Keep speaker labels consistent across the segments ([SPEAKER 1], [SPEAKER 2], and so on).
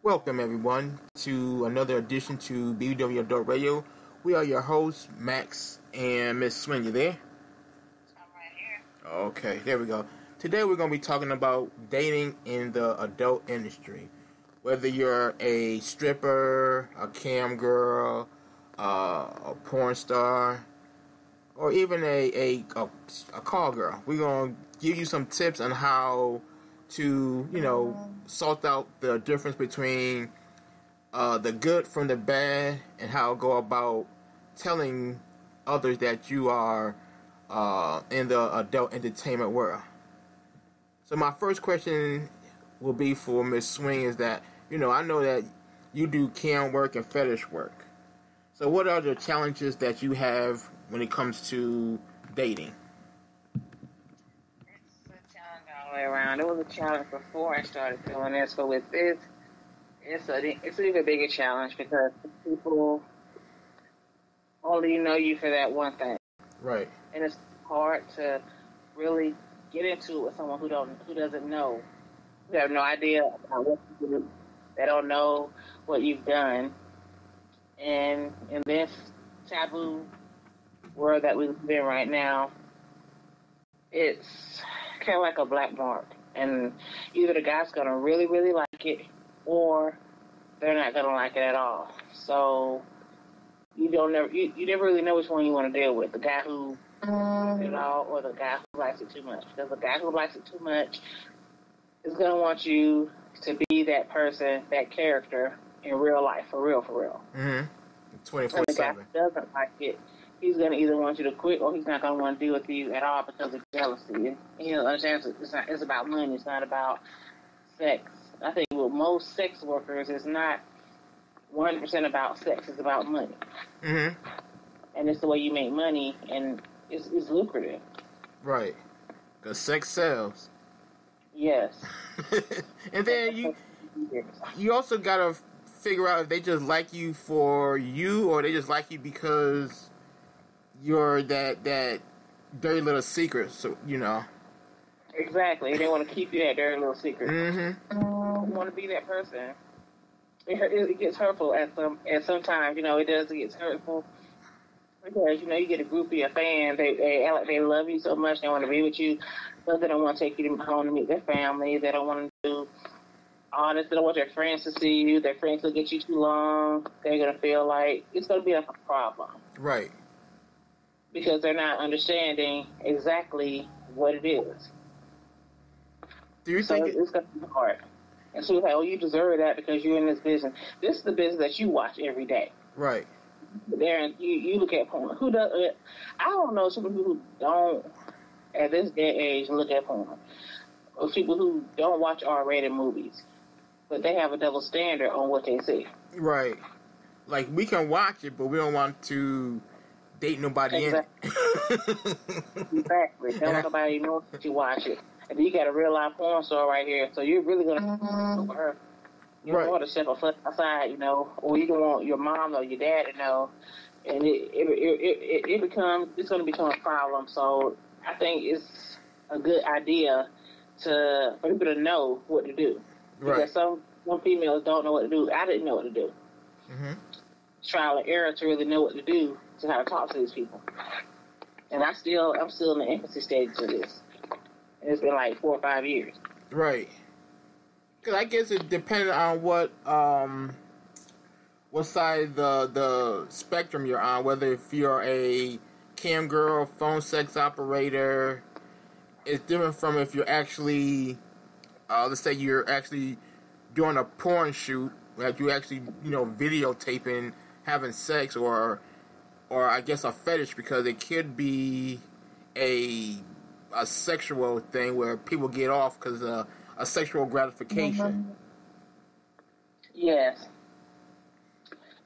[SPEAKER 1] Welcome everyone to another edition to BBW Adult Radio. We are your hosts, Maxxx and Miss Swing. You there?
[SPEAKER 2] I'm right here.
[SPEAKER 1] Okay, there we go. Today we're going to be talking about dating in the adult industry. Whether you're a stripper, a cam girl, a porn star, or even a call girl. We're going to give you some tips on how to, sort out the difference between the good from the bad and how to go about telling others that you are in the adult entertainment world. So my first question will be for Miss Swing is that, I know that you do cam work and fetish work. So what are the challenges that you have when it comes to dating?
[SPEAKER 2] It's a challenge all the way around. It was a challenge before I started doing this, but with this, it's an even bigger challenge because people only know you for that one thing.
[SPEAKER 1] Right.
[SPEAKER 2] And it's hard to really get into it with someone who doesn't know. Who have no idea about what you do. They don't know what you've done. And in this taboo world that we live in right now, it's kind of like a black mark. And either the guy's going to really, really like it, or they're not going to like it at all. So you never really know which one you want to deal with. The guy who likes it all, or the guy who likes it too much. Because the guy who likes it too much is going to want you to be that person, that character in real life, for real.
[SPEAKER 1] 24/7.
[SPEAKER 2] And the guy who doesn't like it, he's going to either want you to quit or he's not going to want to deal with you at all because of jealousy. And understand it's about money. It's not about sex. I think with most sex workers, it's not 100% about sex. It's about money. Mm-hmm. And it's the way you make money, and it's lucrative.
[SPEAKER 1] Right. Because sex sells.
[SPEAKER 2] Yes.
[SPEAKER 1] And then you also got to figure out if they just like you for you or they just like you because you're that dirty little secret. So,
[SPEAKER 2] Exactly. They want to keep you that dirty little secret.
[SPEAKER 1] Mm-hmm.
[SPEAKER 2] You want to be that person. It gets hurtful at sometimes. It does get hurtful because you get a groupie of fans. They act like they love you so much. They want to be with you, but they don't want to take you home to meet their family. They don't want to do all this. They don't want their friends to see you. Their friends look at you too long. They're gonna feel like it's gonna be a problem,
[SPEAKER 1] right?
[SPEAKER 2] Because they're not understanding exactly what it is.
[SPEAKER 1] Do you think
[SPEAKER 2] it's gonna be hard? And so it's like, you deserve that because you're in this business. This is the business that you watch every day.
[SPEAKER 1] Right.
[SPEAKER 2] There, and you look at porn. Who does it? I don't know some people who don't, at this day and age, look at porn. Or people who don't watch R-rated movies. But they have a double standard on what they see.
[SPEAKER 1] Right. Like, we can watch it, but we don't want to date nobody
[SPEAKER 2] exactly.
[SPEAKER 1] in it.
[SPEAKER 2] Exactly. Don't want nobody know that you watch it. And you got a real life porn star right here, so you're really going to know her. You don't want to step aside, or you don't want your mom or your dad to know. And it's going to become a problem. So I think it's a good idea for people to know what to do.
[SPEAKER 1] Right.
[SPEAKER 2] Because some females don't know what to do. I didn't know what to do. Mm-hmm. Trial and error to really know what to do to how to talk to these people. And I'm still in the infancy stage of this. And it's been like 4 or 5 years.
[SPEAKER 1] Right. Because I guess it depends on what side the spectrum you're on. Whether if you're a cam girl, phone sex operator, it's different from if you're actually, let's say you're actually doing a porn shoot, like you actually, videotaping having sex, or I guess a fetish, because it could be a sexual thing where people get off because a sexual gratification.
[SPEAKER 2] Mm-hmm. Yes.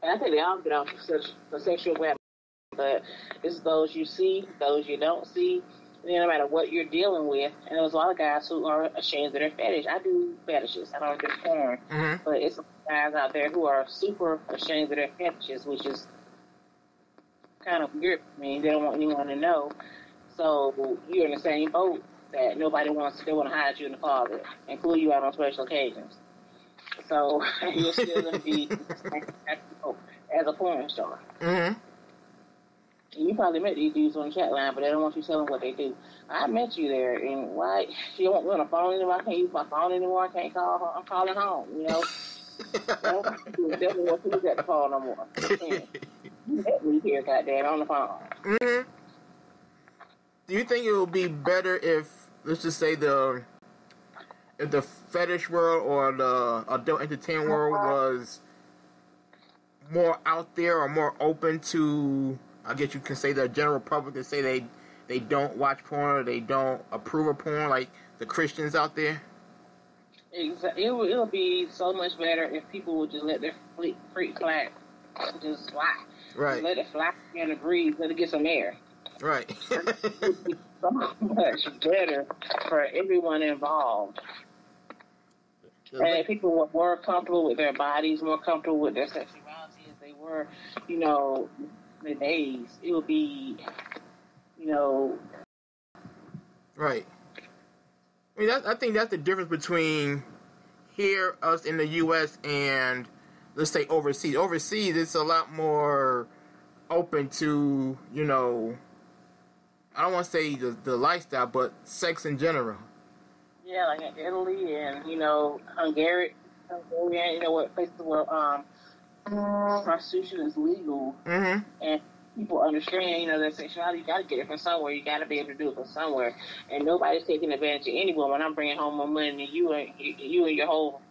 [SPEAKER 2] And I think they all get off for sexual gratification, but it's those you see, those you don't see. No matter what you're dealing with, and there's a lot of guys who are ashamed of their fetish. I do fetishes. I don't do porn. Mm-hmm. But it's guys out there who are super ashamed of their fetishes, which is kind of weird for me. They don't want anyone to know. So you're in the same boat that nobody wants. They want to hide you in the closet and pull you out on special occasions. So you're still going to be as a porn star.
[SPEAKER 1] Mm-hmm.
[SPEAKER 2] You probably met these dudes on the chat line, but they don't want you telling what they do. I met you there, and why you don't want me on the phone anymore? I can't use my phone anymore. I can't call home. I'm calling home, you know. You definitely want to use that phone no more. You let me here, goddamn, on the phone.
[SPEAKER 1] Mm-hmm. Do you think it would be better if, let's just say, the fetish world or the adult entertainment world was more out there or more open to, I guess you can say, the general public to say they don't watch porn or they don't approve of porn, like the Christians out there?
[SPEAKER 2] Exactly. It'll be so much better if people would just let their freak fly, just fly.
[SPEAKER 1] Right.
[SPEAKER 2] Just let it fly in the breeze. Let it get some air.
[SPEAKER 1] Right.
[SPEAKER 2] It would be so much better for everyone involved. And if people were more comfortable with their bodies, more comfortable with their sexuality as they were, you know, the days, it would be, you know.
[SPEAKER 1] Right. I mean, I think that's the difference between here, us in the U.S., and let's say overseas. Overseas, it's a lot more open to, you know, I don't want to say the lifestyle, but sex in general.
[SPEAKER 2] Yeah, like in Italy and, you know, Hungary, you know, what places where prostitution is legal.
[SPEAKER 1] Mm-hmm.
[SPEAKER 2] And people understand, you know, their sexuality. You got to get it from somewhere. You got to be able to do it from somewhere. And nobody's taking advantage of any woman. I'm bringing home more money than you and your whole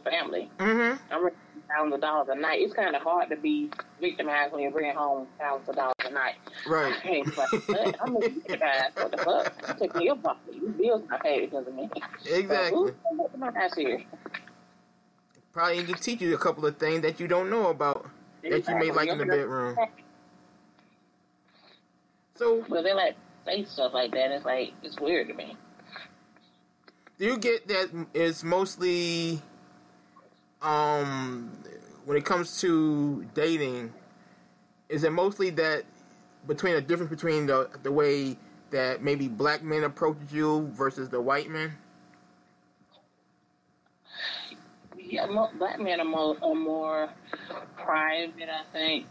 [SPEAKER 2] family.
[SPEAKER 1] Mm-hmm.
[SPEAKER 2] I'm bringing thousands of dollars a night. It's kind of hard to be victimized when you're bringing home thousands of dollars a night.
[SPEAKER 1] Right.
[SPEAKER 2] Hey, like, I'm gonna be victimized. What the fuck? I'm taking your property. Your bills not paid because of me.
[SPEAKER 1] Exactly.
[SPEAKER 2] So, who's my ass here?
[SPEAKER 1] Probably need to teach you a couple of things that you don't know about that you may like in the bedroom. So,
[SPEAKER 2] but they like say stuff like that. It's like, it's weird to me.
[SPEAKER 1] Do you get that it's mostly, when it comes to dating, is it mostly that between a difference between the way that maybe black men approach you versus the white men?
[SPEAKER 2] Yeah, black men are more private, I think.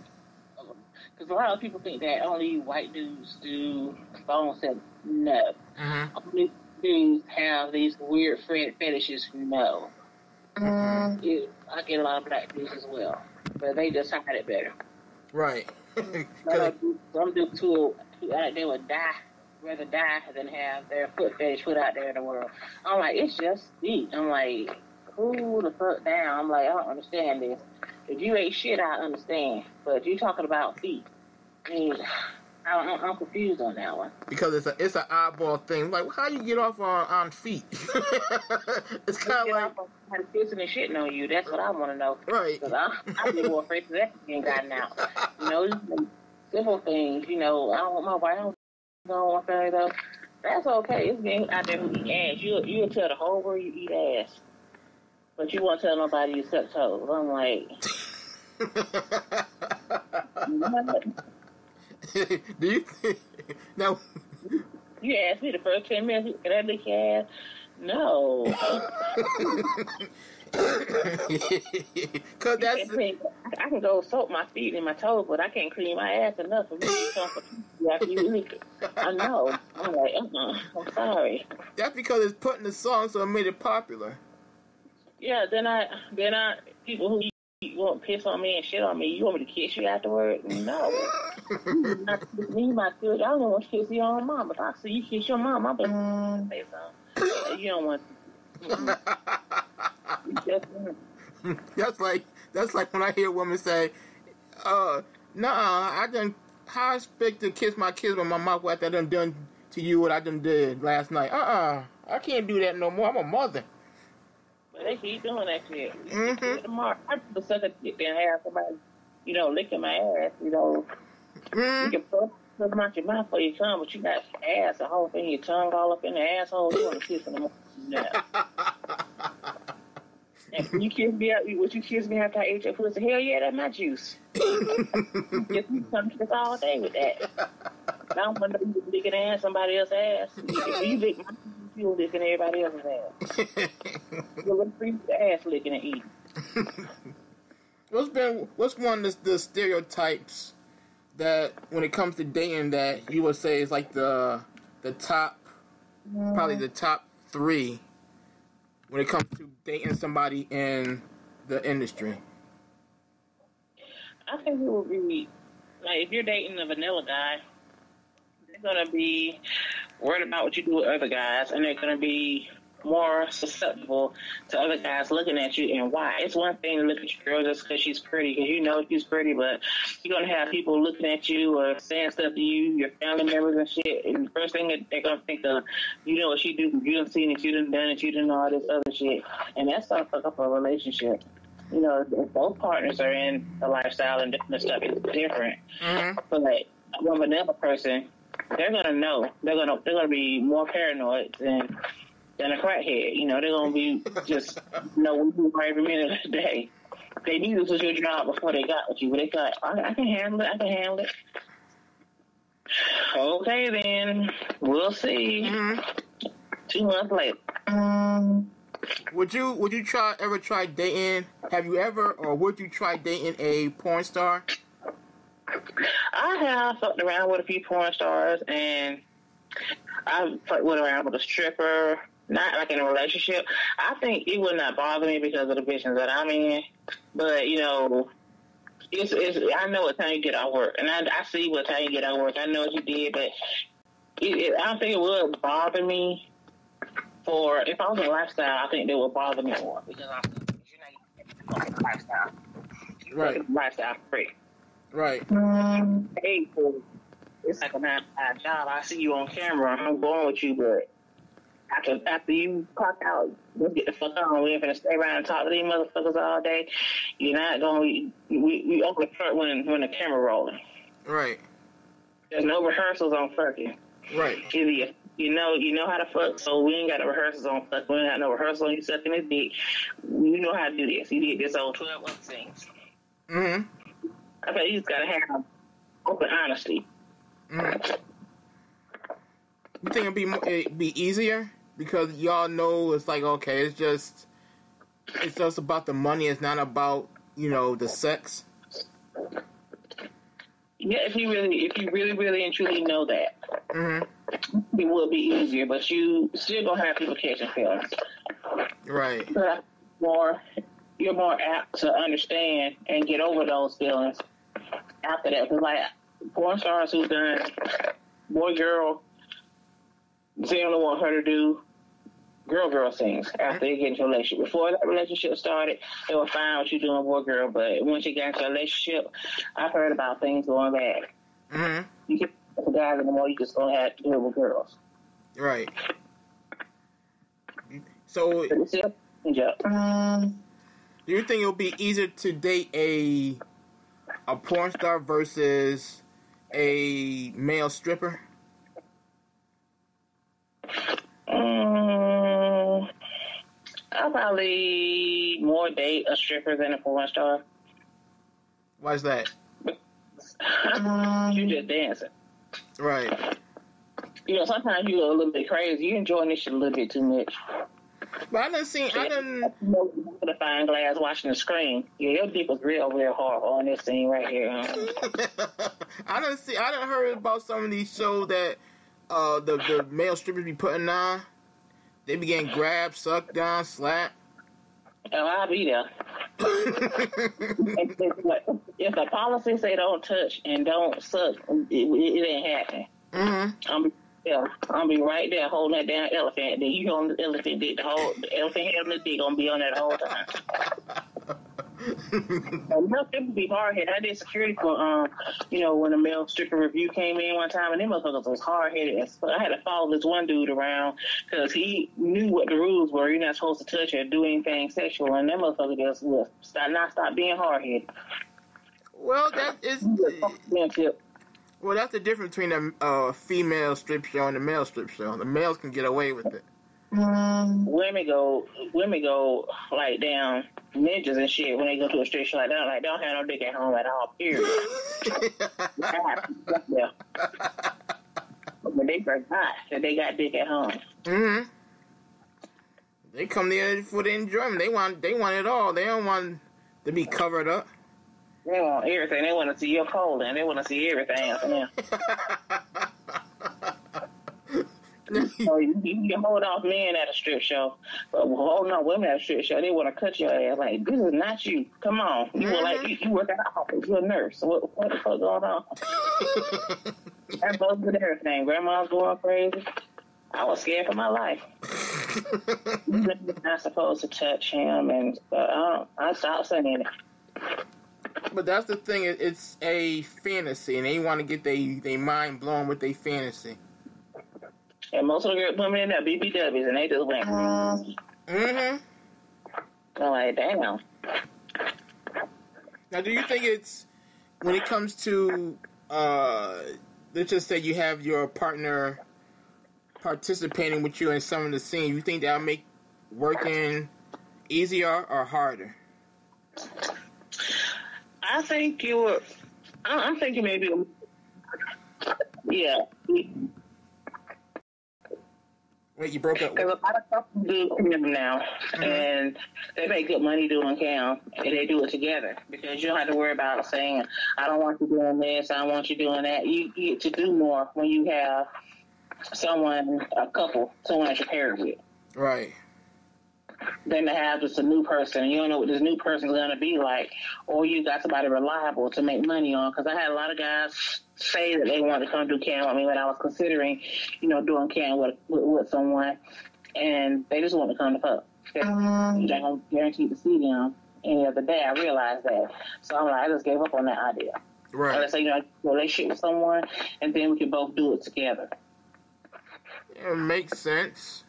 [SPEAKER 2] Because a lot of people think that only white dudes do phone sex. No.
[SPEAKER 1] Mm-hmm.
[SPEAKER 2] Only dudes have these weird fetishes. No. Mm-hmm. I get a lot of black dudes as well. But they just hide it better.
[SPEAKER 1] Right.
[SPEAKER 2] Some dudes who they would rather die than have their foot fetish put out there in the world. I'm like, it's just feet. I'm like, cool the fuck down. I'm like, I don't understand this. If you ain't shit, I understand. But you talking about feet. I mean, I'm confused on that one.
[SPEAKER 1] Because it's an oddball thing. Like, how you get off on feet? It's kind of like
[SPEAKER 2] somebody pissing and shitting on you. That's what I want to know.
[SPEAKER 1] Right.
[SPEAKER 2] Because I'd be more afraid of that being gotten out. You know, simple things. You know, I don't want my wife. I don't want family though. That's okay. It's being out there who eat ass. You'll tell the whole world you eat ass. But you won't tell nobody you suck toes. I'm like,
[SPEAKER 1] do you now?
[SPEAKER 2] You asked me the first 10 minutes, can I lick your ass? No. Cause that's I can go soak my feet and my toes, but I can't clean my ass enough for me to do something after you lick it. I know. I'm like, I'm sorry.
[SPEAKER 1] That's because it's put in the song, so it made it popular.
[SPEAKER 2] Yeah, then I people who won't piss on me and shit on me, you want me to kiss you afterward? No. Not kiss me, my good. I don't want to kiss your own mom, but I see you kiss your mom, I'm gonna say something. You don't want to.
[SPEAKER 1] That's like when I hear women say, nah, I done how I expect to kiss my kids with my mouth after I done to you what I done did last night. I can't do that no more. I'm a mother.
[SPEAKER 2] But they keep doing that shit.
[SPEAKER 1] Mm-hmm.
[SPEAKER 2] I just suck a dick and have somebody, licking my ass, You can put them out your mouth for your tongue, but you got ass, the whole thing, your tongue all up in the asshole. You want to kiss in the morning. No. And you kiss me would you kiss me after I ate your pussy? Hell yeah, that's my juice. Just come kiss all day with that. I don't want to be licking ass somebody else's ass. If you lick my you're licking everybody else's ass. You're free ass licking and eating.
[SPEAKER 1] What's one of the stereotypes that when it comes to dating that you would say is like the top, probably the top 3 when it comes to dating somebody in the industry?
[SPEAKER 2] I think it would be, like, if you're dating a vanilla guy, they're going to be worried about what you do with other guys, and they're going to be more susceptible to other guys looking at you and why. It's one thing to look at your girl just because she's pretty, because you know she's pretty, but you're going to have people looking at you or saying stuff to you, your family members and shit, and the first thing that they're going to think of, you know what she do, you done seen it, you done done it, you done all this other shit, and that's going to fuck up a relationship. You know, if both partners are in a lifestyle and different stuff, it's different. Mm-hmm. But like one vanilla person, they're gonna know. They're gonna be more paranoid than a crackhead. You know, they're gonna be just know every minute of the day. They knew this was your job before they got with you, but they thought, I can handle it. I can handle it. Okay, then we'll see. Mm-hmm. 2 months later.
[SPEAKER 1] Would you ever try dating? Have you ever, or would you try dating a porn star?
[SPEAKER 2] I have fucked around with a few porn stars, and I've fucked around with a stripper, not like in a relationship. I think it would not bother me because of the business that I'm in, but, you know, it's I know what time you get out of work, and I see what time you get out of work. I know what you did, but I don't think it would bother me. For if I was in a lifestyle, I think they would bother me more because you're not getting a lifestyle.
[SPEAKER 1] Right.
[SPEAKER 2] Lifestyle free.
[SPEAKER 1] Right.
[SPEAKER 2] Hey, it's like a 9-to-5 job. I see you on camera. I'm going with you, but after you clock out, let's get the fuck on. We ain't finna stay around and talk to these motherfuckers all day. You're not going. We open the front when the camera rolling.
[SPEAKER 1] Right.
[SPEAKER 2] There's no rehearsals on fucking.
[SPEAKER 1] Right.
[SPEAKER 2] You know how to fuck, so we ain't got no rehearsals on fuck. We ain't got no rehearsals on you sucking his dick. You know how to do this. You did this on 12 other things. Mm-hmm. I think you just gotta have open honesty.
[SPEAKER 1] Mm-hmm. You think it'd be easier? Because y'all know it's like, okay, it's just about the money. It's not about, you know, the sex.
[SPEAKER 2] Yeah, if you really and truly know that, it will be easier. But you still gonna have people catching feelings,
[SPEAKER 1] right?
[SPEAKER 2] But you're more apt to understand and get over those feelings after that. Because like porn stars who've done boy girl, they only want her to do girl things after they get into a relationship. Before that relationship started, they were fine with you doing boy girl, but once you got into a relationship, I've heard about things going bad. Mm-hmm. You can't do guys anymore, you just gonna have to do it with girls.
[SPEAKER 1] Right. So
[SPEAKER 2] do
[SPEAKER 1] you think it'll be easier to date a porn star versus a male stripper?
[SPEAKER 2] I'll probably more date a stripper than a porn star.
[SPEAKER 1] Why is that?
[SPEAKER 2] You just dancing.
[SPEAKER 1] Right.
[SPEAKER 2] You know, sometimes you go a little bit crazy. You enjoying this shit a little bit too much.
[SPEAKER 1] But I done
[SPEAKER 2] the fine glass watching the screen. Yeah, your dick was real hard on this scene right here.
[SPEAKER 1] I done heard about some of these shows that the male strippers be putting on. They be getting grabbed, sucked down, slapped.
[SPEAKER 2] Oh, I'll be there. If the policy say don't touch and don't suck, it ain't happening. Mm-hmm. I'm be right there holding that damn elephant. Then you on the elephant dick, the elephant head on the dick gonna be on that the whole time. It would be hard headed. I did security for when the male stripper review came in one time, and them motherfuckers was hard headed. I had to follow this one dude around because he knew what the rules were. You're not supposed to touch or do anything sexual, and them motherfuckers just will stop being hard headed.
[SPEAKER 1] Well, that's the difference between a female strip show and a male strip show. The males can get away with it.
[SPEAKER 2] Women go like down ninjas and shit when they go to a strip show like that. Like, they don't have no dick at home at all, period. Yeah. But they forgot that they got dick at home. Mm-hmm.
[SPEAKER 1] They come there for the enjoyment. They want it all. They don't want to be covered up.
[SPEAKER 2] They want everything. They want to see your colon. They want to see everything. Yeah. So you can hold off men at a strip show, but holding on women at a strip show, they want to cut your ass. Like, this is not you. Come on. You were like, you work at an office. You're a nurse. What the fuck going on? Everybody's with everything. Grandma's going crazy. I was scared for my life. You're not supposed to touch him, and I stopped saying it.
[SPEAKER 1] But that's the thing. It's a fantasy, and they want to get their mind blown with their fantasy.
[SPEAKER 2] And most of the women in there BBWs, and they just went. I'm like, damn.
[SPEAKER 1] Now, do you think it's when it comes to let's just say you have your partner participating with you in some of the scenes, you think that'll make working easier or harder?
[SPEAKER 2] I think I'm thinking maybe, yeah.
[SPEAKER 1] Wait, you broke up?
[SPEAKER 2] Because a lot of couples do cam now, and they make good money doing cam, and they do it together because you don't have to worry about saying, I don't want you doing this, I don't want you doing that. You get to do more when you have someone that you're paired with.
[SPEAKER 1] Right.
[SPEAKER 2] Than to have just a new person. You don't know what this new person's going to be like, or you got somebody reliable to make money on. Because I had a lot of guys say that they wanted to come do cam with me when I was considering, doing cam with someone, and they just want to come to fuck. You're not going to guarantee to see them any other day. I realized that. So I'm like, I just gave up on that idea.
[SPEAKER 1] Right.
[SPEAKER 2] Let's say, relationship with someone, and then we can both do it together.
[SPEAKER 1] It makes sense.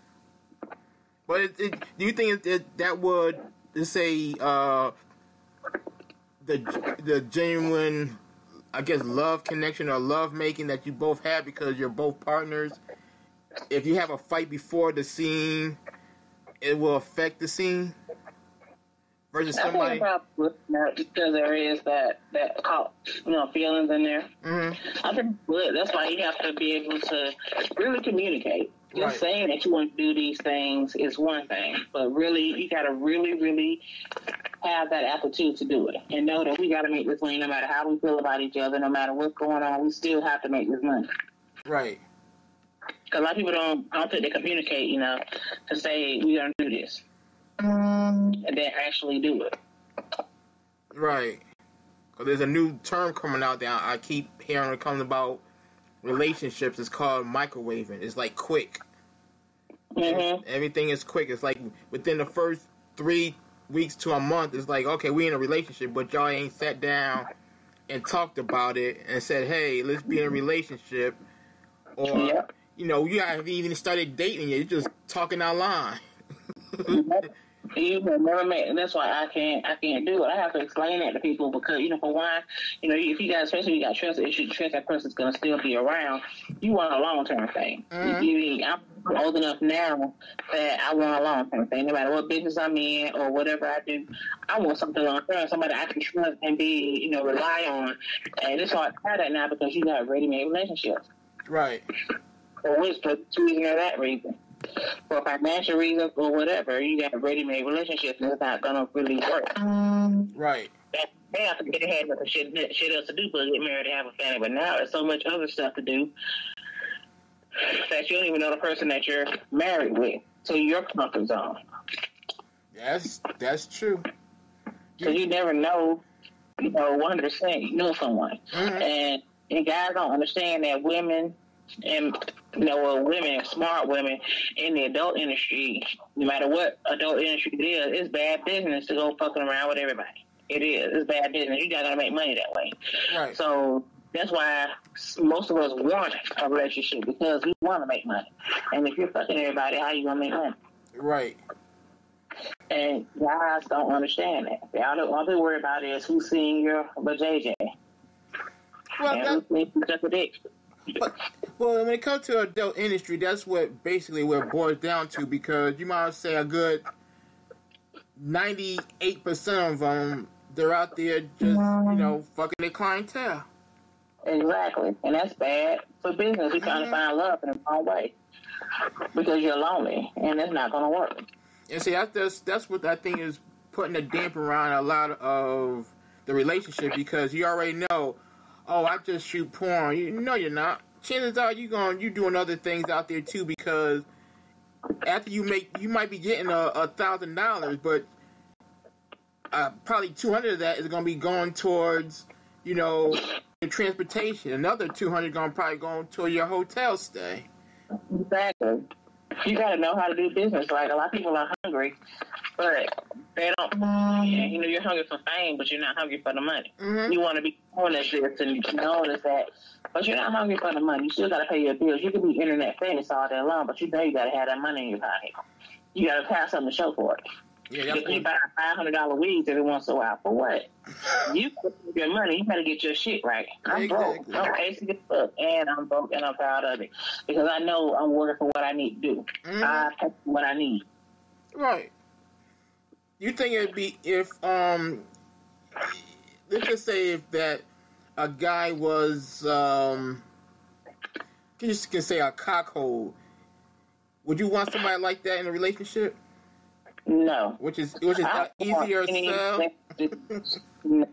[SPEAKER 1] But do you think that would, let's say, the genuine, I guess, love connection or love making that you both have because you're both partners, if you have a fight before the scene, it will affect the scene? Versus somebody...
[SPEAKER 2] because there is that feelings in there. I think that's why you have to be able to really communicate. Just saying that you want to do these things is one thing, but really, you got to really, really have that aptitude to do it and know that we got to make this money no matter how we feel about each other, no matter what's going on, we still have to make this money.
[SPEAKER 1] Right.
[SPEAKER 2] Because a lot of people I don't think they communicate, to say, we're going to do this. And then actually do it.
[SPEAKER 1] Right. Because there's a new term coming out that I keep hearing it comes about relationships. It's called microwaving. It's like quick. Everything is quick. It's like within the first 3 weeks to a month, it's like, okay, we in a relationship, but y'all ain't sat down and talked about it and said, hey, let's be in a relationship. Or, you haven't even started dating yet. You're just talking online.
[SPEAKER 2] You will never make, and that's why I can't do it. I have to explain that to people because, for one, if you got, especially if you got trust issues, trust that person's going to still be around. You want a long-term thing. I'm old enough now that I want a long-term thing. No matter what business I'm in or whatever I do, I want something long-term, somebody I can trust and be, rely on. And it's hard to try that now because you got ready-made relationships.
[SPEAKER 1] Right.
[SPEAKER 2] For which reason or that reason. For financial reasons or whatever, you got a ready-made relationship and it's not going to really work.
[SPEAKER 1] Right.
[SPEAKER 2] They have to get ahead with the shit else to do, but get married and have a family. But now there's so much other stuff to do that you don't even know the person that you're married with. So your comfort zone.
[SPEAKER 1] That's true.
[SPEAKER 2] So you never know, 100% you know someone. And guys don't understand that women and women, smart women in the adult industry, no matter what adult industry it is, it's bad business to go fucking around with everybody. It is. It's bad business. You're not going to make money that way.
[SPEAKER 1] Right.
[SPEAKER 2] So that's why most of us want a relationship because we want to make money. And if you're fucking everybody, how you going to make money?
[SPEAKER 1] Right.
[SPEAKER 2] And guys don't understand that. All they worry about is who's seeing your JJ.
[SPEAKER 1] Well,
[SPEAKER 2] who's just a dick.
[SPEAKER 1] Well, when it comes to adult industry, that's what basically what it boils down to because you might say a good 98% of them, they're out there just, fucking their clientele.
[SPEAKER 2] Exactly. And that's bad for business. You're trying to find love in the wrong way because you're lonely, and it's not going to work.
[SPEAKER 1] And see, that's what I think is putting a damper around a lot of the relationship, because you already know, oh, I just shoot porn. You know you're not. Chances are you doing other things out there too, because after you might be getting $1,000, but probably 200 of that is going to be going towards, your transportation. Another 200 going to probably go toward your hotel stay.
[SPEAKER 2] Exactly. You got to know how to do business. Like, a lot of people are hungry, but they don't. You're hungry for fame, but you're not hungry for the money. Mm-hmm. You want to be known as this and known as that, but you're not hungry for the money. You still got to pay your bills. You can be internet famous all day long, but you know you got to have that money in your pocket. You got to have something to show for it. Yeah, you buy $500 weeds every once in a while. For what? You put your money. You got to get your shit right. I'm broke. I'm basic as fuck, and I'm broke, and I'm proud of it, because I know I'm working for what I need to do. Mm-hmm. I pay for what I need.
[SPEAKER 1] Right. You think it'd be if let's just say if that a guy was you can say a cockhole, would you want somebody like that in a relationship?
[SPEAKER 2] No.
[SPEAKER 1] Which is easier sell?
[SPEAKER 2] No.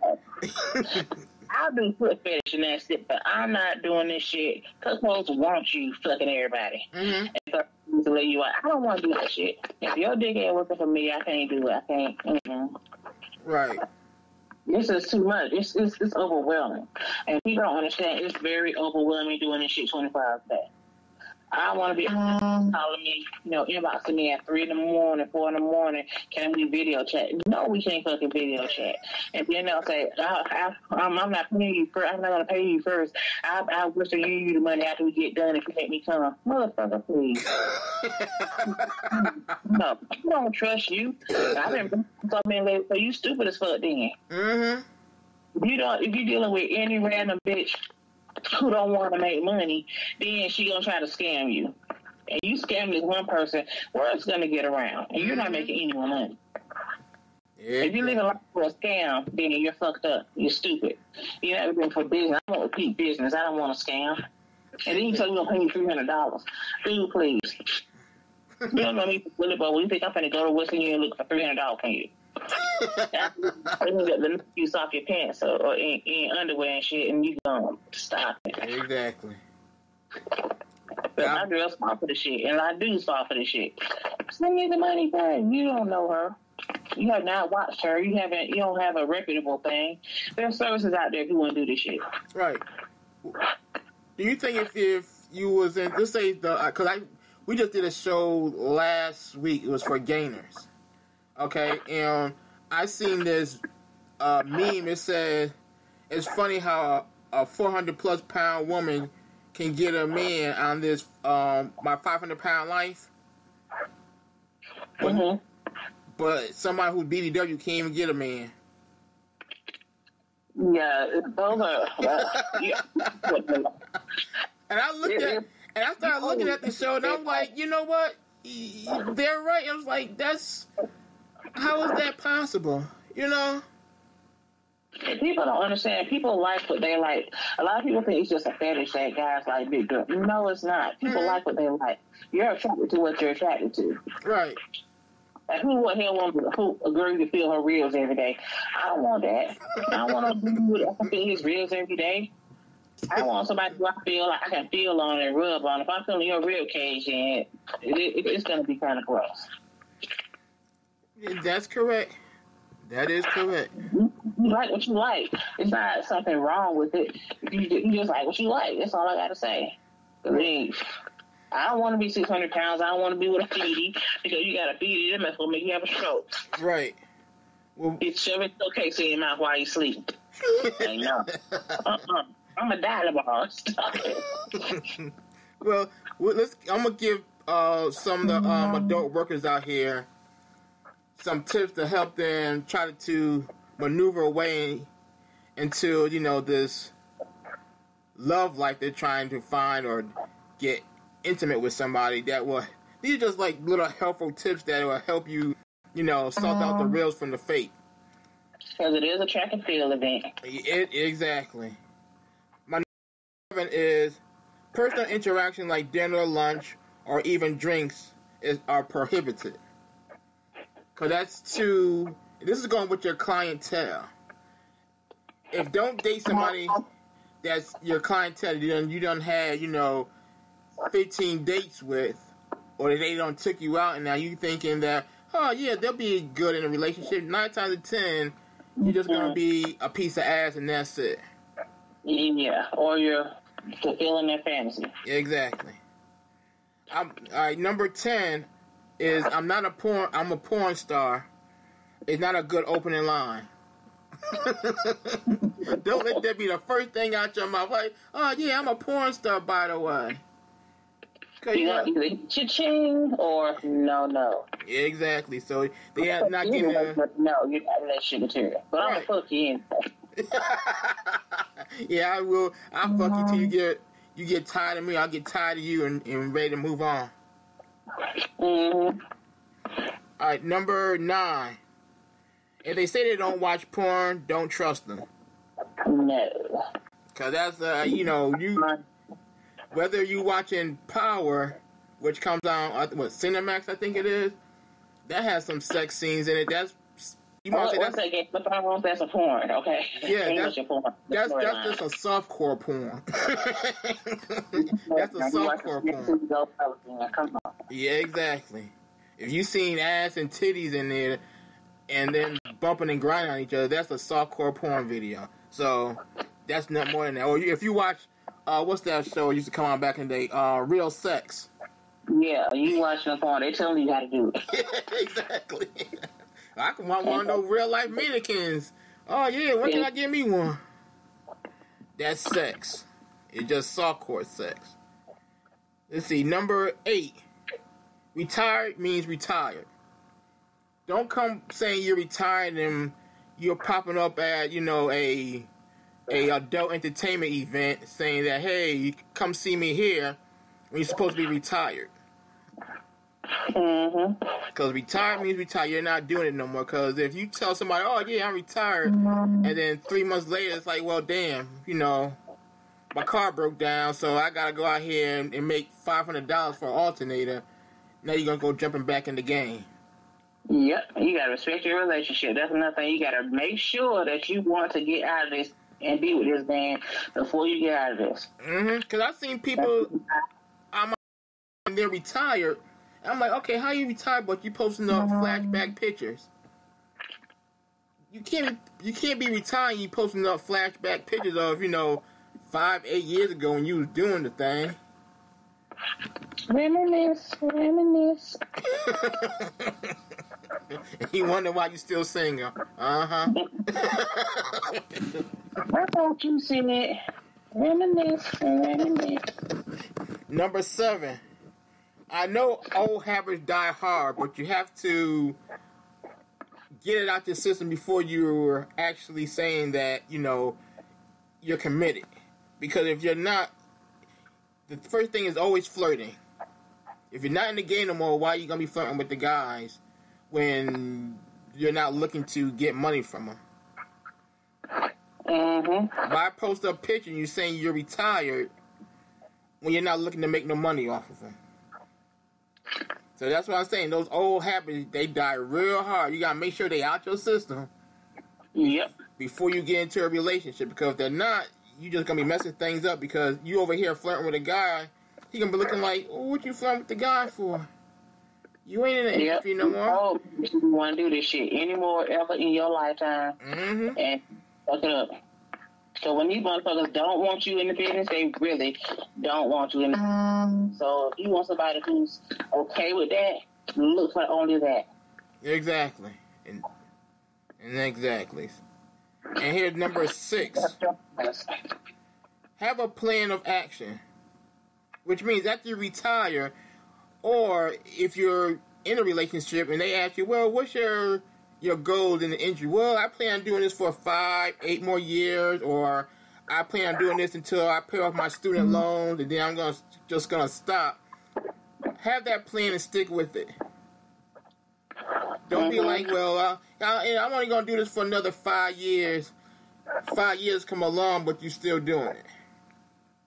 [SPEAKER 2] I'll do foot fetish and that's it, but I'm not doing this shit. Cuckolds want you fucking everybody. Mm-hmm. And to let you out. I don't want to do that shit. If your dick ain't working for me, I can't do it. I can't. Mm-hmm.
[SPEAKER 1] Right.
[SPEAKER 2] This is too much. It's overwhelming. And people don't understand. It's very overwhelming doing this shit 24 hours a day. I want to be calling me, inboxing me at 3 in the morning, 4 in the morning. Can we video chat? No, we can't fucking video chat. And then they'll say, I'm not paying you first. I'm not going to pay you first. I wish to give you the money after we get done if you make me come. Motherfucker, please. No, I don't trust you. I've been something lately, so you stupid as fuck then. Mm-hmm. If you're dealing with any random bitch who don't want to make money, then she gonna try to scam you. And you scam this one person, word's gonna get around, and you're not making any more money. Yeah. If you live a life for a scam, then you're fucked up. You're stupid. You're not even for business. I want to keep business. I don't want to scam. And then you tell me you're gonna pay me $300. Dude, please. You don't know me for Willie Boy. You think I'm gonna go to Western Union and look for $300 from you? You get the use off your pants or in underwear and shit, and you gonna stop it.
[SPEAKER 1] Exactly.
[SPEAKER 2] But my girls fall for the shit, and I do fall for the shit. Send me the money back. You don't know her. You have not watched her. You don't have a reputable thing. There are services out there who want to do this shit.
[SPEAKER 1] Right. Do you think if you was in, let's say we just did a show last week. It was for gainers. Okay, and I seen this meme. It said, it's funny how a 400+ pound woman can get a man on this my 500-pound life. But somebody who's BBW can't even get a man.
[SPEAKER 2] Yeah, those are.
[SPEAKER 1] And I started looking at the show, and I'm like, you know what? They're right. I was like, how is that possible?
[SPEAKER 2] People don't understand. People like what they like. A lot of people think it's just a fetish that guys like big girls. No, it's not. People like what they like. You're attracted to what you're attracted to.
[SPEAKER 1] Right.
[SPEAKER 2] Like who a girl can feel her ribs every day? I don't want that. I don't want to dude that can feel his ribs every day. I want somebody who I feel like I can feel on and rub on. If I'm feeling your rib cage, then it's going to be kind of gross.
[SPEAKER 1] That's correct. That is correct.
[SPEAKER 2] You like what you like. It's not something wrong with it. You just like what you like. That's all I got to say. I mean, I don't want to be 600 pounds. I don't want to be with a feedie, because you got a feedie. That mess will make you have a stroke.
[SPEAKER 1] Right. Well,
[SPEAKER 2] it's shoving showcase in your mouth while you sleep. I know. I'm a dial-a-bar. Stop it.
[SPEAKER 1] Well, I'm going to give some of the adult workers out here some tips to help them try to maneuver away into, this love life they're trying to find or get intimate with somebody. These are just like little helpful tips that will help you, sort out the reals from the fake.
[SPEAKER 2] Because it is a track and field event.
[SPEAKER 1] Exactly. My number 7 is personal interaction like dinner, lunch, or even drinks are prohibited. Because this is going with your clientele. If don't date somebody that's your clientele, you done had, 15 dates with, or they don't took you out, and now you thinking that, oh yeah, they'll be good in a relationship. 9 times out of 10, you're just going to be a piece of ass and that's it.
[SPEAKER 2] Yeah, or you're fulfilling their fantasy.
[SPEAKER 1] Exactly. All right, number 10 is I'm a porn star. It's not a good opening line. Don't let that be the first thing out your mouth. Like, oh yeah, I'm a porn star, by the way.
[SPEAKER 2] You got either cha-ching or no.
[SPEAKER 1] Yeah, exactly. So they are not giving you.
[SPEAKER 2] No, you're not relationship material. But I'm gonna fuck you in.
[SPEAKER 1] Yeah, I will. I'll fuck you till you get tired of me. I'll get tired of you and ready to move on.
[SPEAKER 2] Mm-hmm.
[SPEAKER 1] All right, number 9. If they say they don't watch porn, don't trust them.
[SPEAKER 2] No.
[SPEAKER 1] Because that's, whether you watching Power, which comes on, Cinemax, I think it is, that has some sex scenes in it. That's, you might say that's
[SPEAKER 2] a porn, okay?
[SPEAKER 1] Yeah, that's just a softcore porn. That's a softcore porn.
[SPEAKER 2] Come on.
[SPEAKER 1] Yeah, exactly. If you seen ass and titties in there, and then bumping and grinding on each other, that's a softcore porn video. So that's not more than that. Or if you watch, what's that show used to come on back in the day? Real Sex.
[SPEAKER 2] Yeah, you watching the porn, they telling you how to do it.
[SPEAKER 1] Exactly. I want one of those real life mannequins. Oh yeah, when can I get me one? That's sex. It's just softcore sex. Let's see, number 8. Retired means retired. Don't come saying you're retired and you're popping up at, a adult entertainment event saying that, hey, you come see me here when you're supposed to be retired.
[SPEAKER 2] Mm-hmm.
[SPEAKER 1] Because retired means retired. You're not doing it no more. Because if you tell somebody, oh, yeah, I'm retired, and then 3 months later, it's like, well, damn, my car broke down, so I got to go out here and make $500 for an alternator. Now you're going to go jumping back in the game.
[SPEAKER 2] Yep, you gotta respect your relationship. That's another thing. You gotta make sure that you want to get out of this and be with this man before you get out of this.
[SPEAKER 1] Because I've seen people, they're retired. I'm like, okay, how you retired, but you posting up flashback pictures? You can't be retired. You posting up flashback pictures of 5-8 years ago when you was doing the thing.
[SPEAKER 2] Reminisce.
[SPEAKER 1] You wonder why you still single.
[SPEAKER 2] I thought you seen it. Reminisce.
[SPEAKER 1] Number 7. I know old habits die hard, but you have to get it out your system before you're actually saying that, you're committed. Because if you're not, the first thing is always flirting. If you're not in the game no more, why are you going to be flirting with the guys when you're not looking to get money from them?
[SPEAKER 2] Mm-hmm.
[SPEAKER 1] Why post a picture and you're saying you're retired when you're not looking to make no money off of them? So that's what I'm saying. Those old habits, they die real hard. You got to make sure they out your system.
[SPEAKER 2] Yep.
[SPEAKER 1] Before you get into a relationship. Because if they're not, you just going to be messing things up because you over here flirting with a guy. He going to be looking like, oh, what you flirting with the guy for? You ain't in the industry no more.
[SPEAKER 2] Oh, you don't want to do this shit anymore ever in your lifetime.
[SPEAKER 1] Mm-hmm.
[SPEAKER 2] And fuck it up. So when these motherfuckers don't want you in the business, they really don't want you in the business. So if you want somebody who's okay with that, look for only that.
[SPEAKER 1] Exactly. And exactly. And here's number 6. Have a plan of action. Which means after you retire, or if you're in a relationship and they ask you, well, what's your goals in the industry? Well, I plan on doing this for 5-8 more years, or I plan on doing this until I pay off my student loans, and then I'm just gonna stop. Have that plan and stick with it. Don't be like, well, I'm only gonna do this for another 5 years. 5 years come along, but you're still doing it.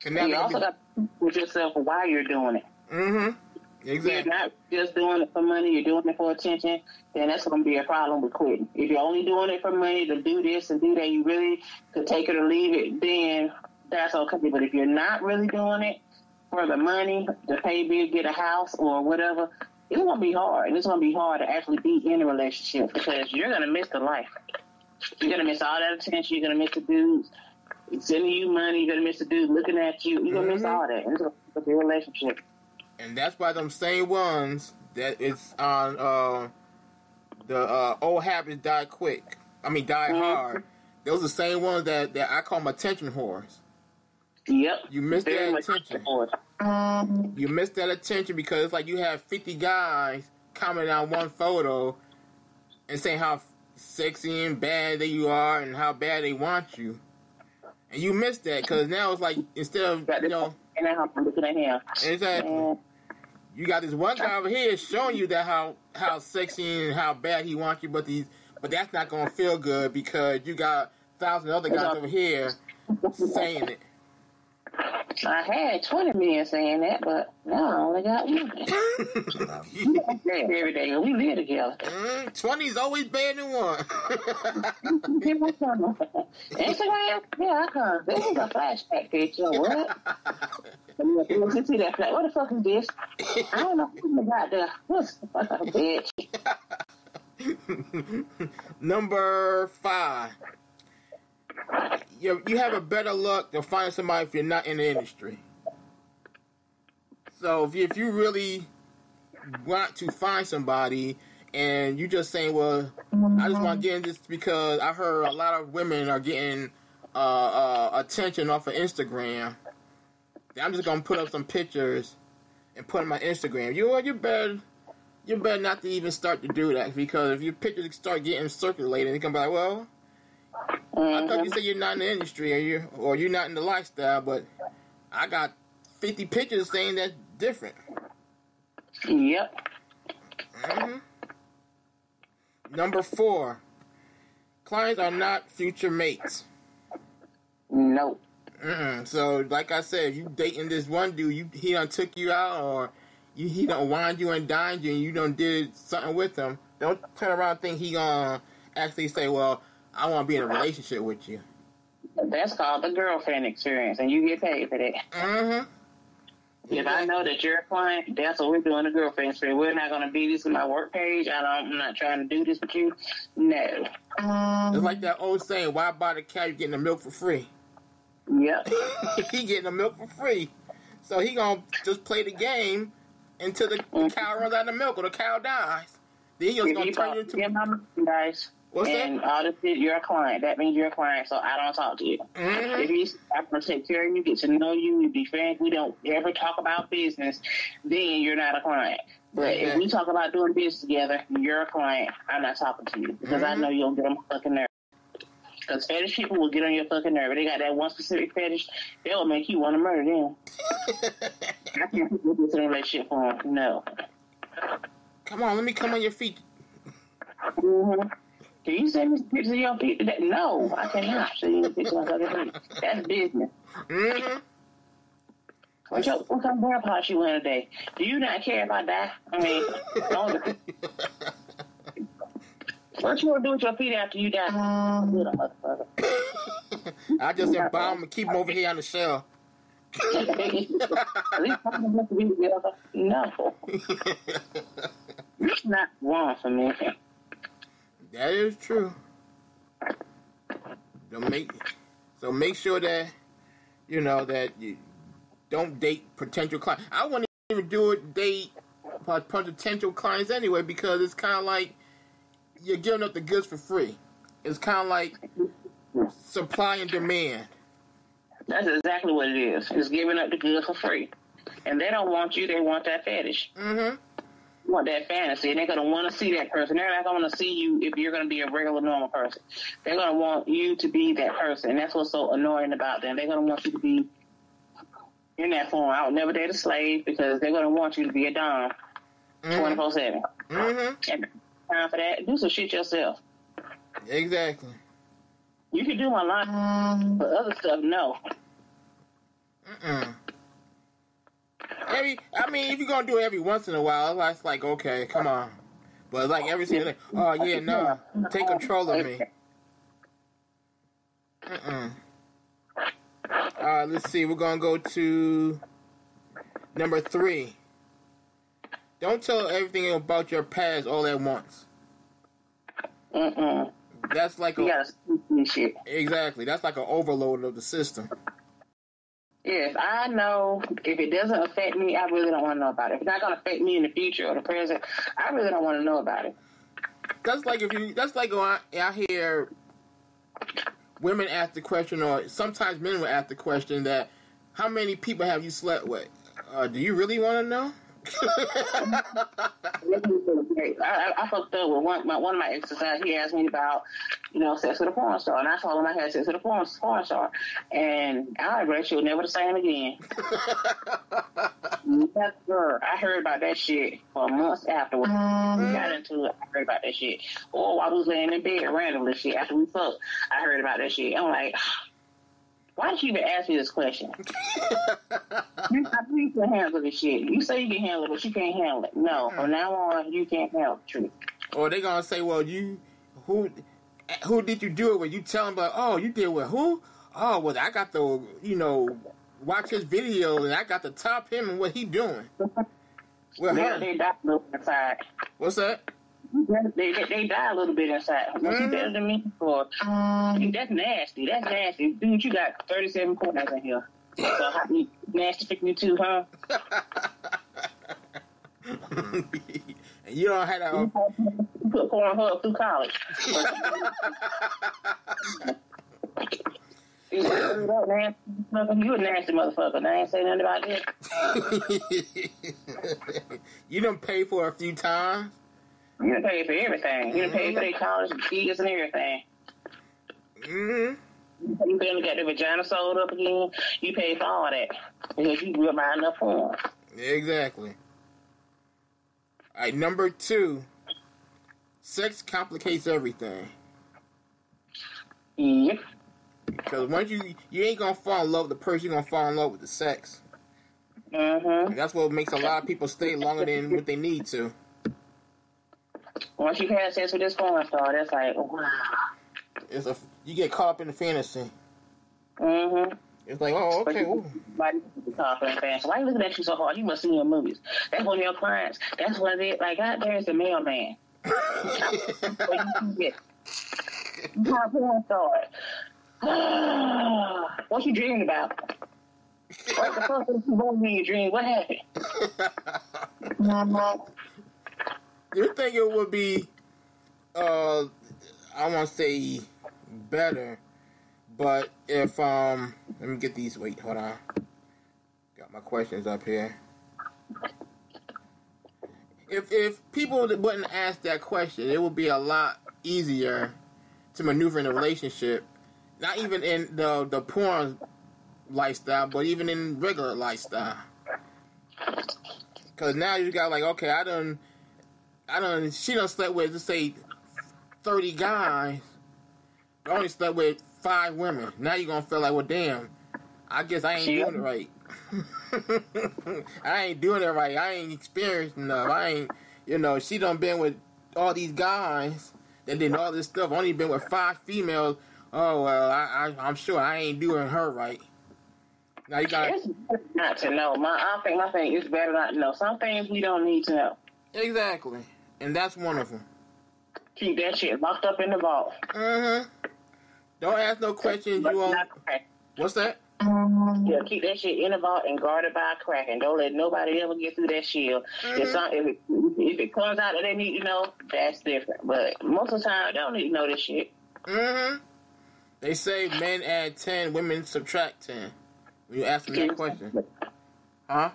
[SPEAKER 2] And you also got to with yourself why you're doing it.
[SPEAKER 1] Mm-hmm. Exactly.
[SPEAKER 2] If you're not just doing it for money, you're doing it for attention, then that's going to be a problem with quitting. If you're only doing it for money to do this and do that, you really could take it or leave it, then that's okay. But if you're not really doing it for the money, to pay bill, get a house or whatever, it's going to be hard. And it's going to be hard to actually be in a relationship because you're going to miss the life. You're going to miss all that attention. You're going to miss the dudes sending you money. You're going to miss the dude looking at you. You're going to miss all that. It's going to be a relationship.
[SPEAKER 1] And that's why them same ones that it's on the old habits die quick. I mean, die hard. Those are the same ones that I call them attention whores.
[SPEAKER 2] Yep.
[SPEAKER 1] You miss that attention. You miss that attention because it's like you have 50 guys commenting on one photo and saying how sexy and bad that you are and how bad they want you. And you miss that because now it's like instead of, you know.
[SPEAKER 2] And I'm looking at him.
[SPEAKER 1] Exactly. You got this one guy over here showing you that how sexy and how bad he wants you, but that's not gonna feel good because you got 1,000 other guys over here saying it.
[SPEAKER 2] I had 20 men saying that, but now I only got one. We don't say it every day, we live together.
[SPEAKER 1] 20 is always better than one.
[SPEAKER 2] Instagram? Yeah, I come. This is a flashback picture. What? You see that flash? What the fuck is this? I don't know who got there. What's the fuck, bitch?
[SPEAKER 1] Number 5. You have a better luck to find somebody if you're not in the industry. So if you really want to find somebody and you just saying, well, I just want to get in this because I heard a lot of women are getting attention off of Instagram. I'm just gonna put up some pictures and put on my Instagram. You better not to even start to do that because if your pictures start getting circulated, it's gonna be like, well, I thought you said you're not in the industry or you're not in the lifestyle, but I got 50 pictures saying that's different.
[SPEAKER 2] Yep.
[SPEAKER 1] Number 4, clients are not future mates.
[SPEAKER 2] Nope.
[SPEAKER 1] So, like I said, if you dating this one dude, he done took you out or he done wined you and dined you and you done did something with him, don't turn around and think he gonna actually say, well, I want to be in a relationship with you.
[SPEAKER 2] That's called the girlfriend experience, and you get paid for that. If I know that you're a client, that's what we're doing, the girlfriend experience. We're not going to be this in my work page. I'm not trying to do this with you. No.
[SPEAKER 1] It's like that old saying, why buy the cow? You're getting the milk for free.
[SPEAKER 2] Yep.
[SPEAKER 1] He getting the milk for free. So he going to just play the game until the cow runs out of milk or the cow dies. Then he just going to turn you into...
[SPEAKER 2] my merchandise.
[SPEAKER 1] What's
[SPEAKER 2] and
[SPEAKER 1] that?
[SPEAKER 2] all this shit, you're a client. That means you're a client, so I don't talk to you. If I'm going to take care of you, get to know you, we be friends, we don't ever talk about business, then you're not a client. But if we talk about doing business together, you're a client. I'm not talking to you because I know you'll get on my fucking nerve. Because fetish people will get on your fucking nerve. They got that one specific fetish, they'll make you want to murder them. I can't put this in a relationship for them. No.
[SPEAKER 1] Come on, let me come on your feet.
[SPEAKER 2] Can you send me pictures of your feet today? No, I cannot send you pictures of your feet. That's business. What kind of grandpa you in today? Do you not care if I die? I mean, don't. What you want to do with your feet after you die? Little motherfucker.
[SPEAKER 1] I just embalm and keep them over here on the shelf.
[SPEAKER 2] At least I'm going to be together. No. It's not wrong for me.
[SPEAKER 1] That is true. So make sure that you know that you don't date potential clients. I wouldn't even date potential clients anyway because it's kind of like you're giving up the goods for free. It's kind of like supply and demand.
[SPEAKER 2] That's exactly what it is. It's giving up the goods for free, and they don't want you. They want that fetish. Want that fantasy, and they're going to want to see that person. They're not going to see you if you're going to be a regular, normal person. They're going to want you to be that person, and that's what's so annoying about them. They're going to want you to be in that form. I would never date a slave because they're going to want you to be a dom 24/7. And time for that, do some shit yourself.
[SPEAKER 1] Exactly.
[SPEAKER 2] You can do my line, but other stuff, no.
[SPEAKER 1] If you're gonna do it every once in a while, that's like, okay, come on. But like every single day, oh yeah, no, take control of me. Let's see. We're gonna go to number 3. Don't tell everything about your past all at once. That's like
[SPEAKER 2] shit.
[SPEAKER 1] Exactly. That's like an overload of the system.
[SPEAKER 2] If I know, if it doesn't affect me, I really don't want to know about it. If it's not going to affect me in the future or the present, I really don't want to know about it.
[SPEAKER 1] That's like when I hear women ask the question, or sometimes men will ask the question that, how many people have you slept with? Do you really want to know?
[SPEAKER 2] I fucked up with one of my exes. He asked me about, sex with a porn star, and I told him I had sex with a porn star, and I regret she was never the same again. Never. I heard about that shit for months afterwards. We got into it. I heard about that shit. Or I was laying in bed randomly shit after we fucked. I heard about that shit. I'm like, why did you even ask me this question? I think you can handle this shit. You say you can handle it, but you can't handle it. No, from now on, you can't handle the truth.
[SPEAKER 1] Or they gonna say, well, who did you do it with? You tell them, but you did it with who? Oh, well, I got to, watch his video, and I got to top him and what he doing. Well,
[SPEAKER 2] they die a little bit inside.
[SPEAKER 1] What's that?
[SPEAKER 2] They die a little bit inside. What you did to me for? That's nasty. That's nasty, dude. You got 37 corners in here. So how nasty for you too, huh?
[SPEAKER 1] And you don't have to
[SPEAKER 2] put Pornhub through college. You a nasty motherfucker. I ain't say nothing about that.
[SPEAKER 1] You done paid for it a few times.
[SPEAKER 2] You done paid for everything. You done paid for their college fees and everything. You couldn't get the vagina sold up again. You paid for all that because you grew up buying enough porn.
[SPEAKER 1] Exactly. All right, number 2. Sex complicates everything.
[SPEAKER 2] Yep.
[SPEAKER 1] Because once you ain't gonna fall in love with the person, you're gonna fall in love with the sex. And that's what makes a lot of people stay longer than what they need to.
[SPEAKER 2] Once you've had sex with this porn star, that's like, wow.
[SPEAKER 1] You get caught up in the fantasy. It's like, oh, okay. Why
[SPEAKER 2] you looking at you so hard? You must see your movies. That's one of your clients. That's what it is. Like, God, there's the mailman. You got a porn star. What you dreaming about? What the fuck did you want in your dream? What happened?
[SPEAKER 1] You think it would be, I want to say better, but if, let me get these, wait, hold on. Got my questions up here. If people wouldn't ask that question, it would be a lot easier to maneuver in a relationship. Not even in the porn lifestyle, but even in regular lifestyle. Because now you got like, okay, she done slept with, let's say, 30 guys, but only slept with 5 women. Now you're going to feel like, well, damn, I guess I ain't doing it right. I ain't doing it right. I ain't experienced enough. She done been with all these guys that did all this stuff. Only been with 5 females. Oh, well, I'm sure I ain't doing her right. Now you got
[SPEAKER 2] it's better not to know. I think my thing is better not to know. Some things we don't need to know.
[SPEAKER 1] Exactly. And that's one of them.
[SPEAKER 2] Keep that shit locked up in the vault.
[SPEAKER 1] Don't ask no questions you won't. What's that?
[SPEAKER 2] Yeah, keep that shit in the vault and guard it by a crack, and don't let nobody ever get through that shield. If it comes out that they need to know, that's different. But most of the time, they don't need to know this shit.
[SPEAKER 1] They say men add 10, women subtract 10. When you ask them that question. Huh?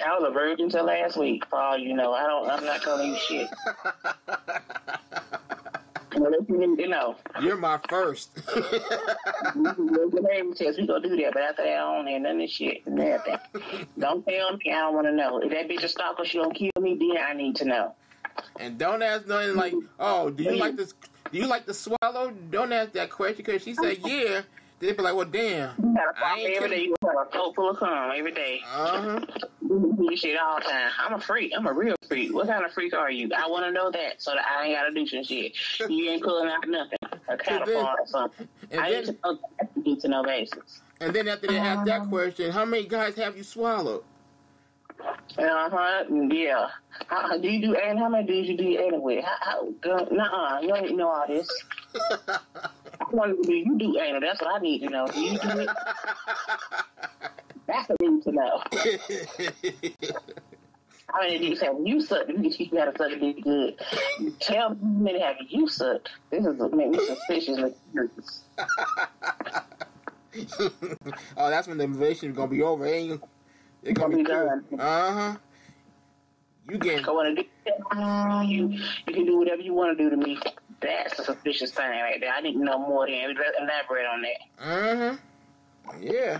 [SPEAKER 2] I was a virgin till last week, for all you know. I'm not telling you shit.
[SPEAKER 1] You're my first.
[SPEAKER 2] We gonna do that, but after that, I don't need none of this shit and nothing. Don't tell me, I don't want to know. If that bitch a stalker, she gonna kill me, then I need to know.
[SPEAKER 1] And don't ask nothing like, oh, do you like this? Do you like to swallow? Don't ask that question, because she said, yeah. They'd be like, well, damn.
[SPEAKER 2] You gotta pop every day. You gotta a coat full of cum every day.
[SPEAKER 1] You
[SPEAKER 2] do shit all the time. I'm a freak. I'm a real freak. What kind of freak are you? I want to know that so that I ain't got to do some shit. You ain't pulling out nothing. A counterpart or something. I need to know basis.
[SPEAKER 1] And then after they ask that question, how many guys have you swallowed?
[SPEAKER 2] Yeah. Do you do anal? How many dudes you do anal with? Nuh-uh. You don't know all this. I want to do you do anal. That's what I need to know. Do you do it? That's what I need to know. How many dudes have you sucked? You got to suck a dick good. Tell me how many have you sucked. This is make me suspicious.
[SPEAKER 1] Oh, that's when the invasion is gonna be over, ain't you? It's gonna be done. You can you
[SPEAKER 2] can do whatever you want to do to me. That's a suspicious thing right there. I need to know more than elaborate on that.
[SPEAKER 1] Yeah.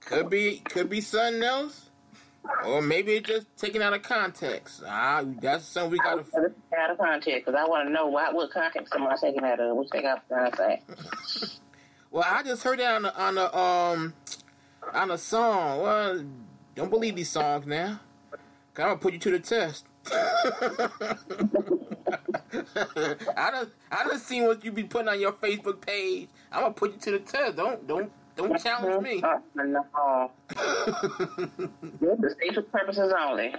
[SPEAKER 1] Could be something else. Or maybe it's just taken out of context. That's something we gotta
[SPEAKER 2] out of context, because I want to know what context somebody's taking out of. What they got to say.
[SPEAKER 1] Well, I just heard that on a song. Well, don't believe these songs now. Cause I'm gonna put you to the test. I done seen what you be putting on your Facebook page. I'm gonna put you to the test. Don't challenge me.
[SPEAKER 2] No. The safety purposes only.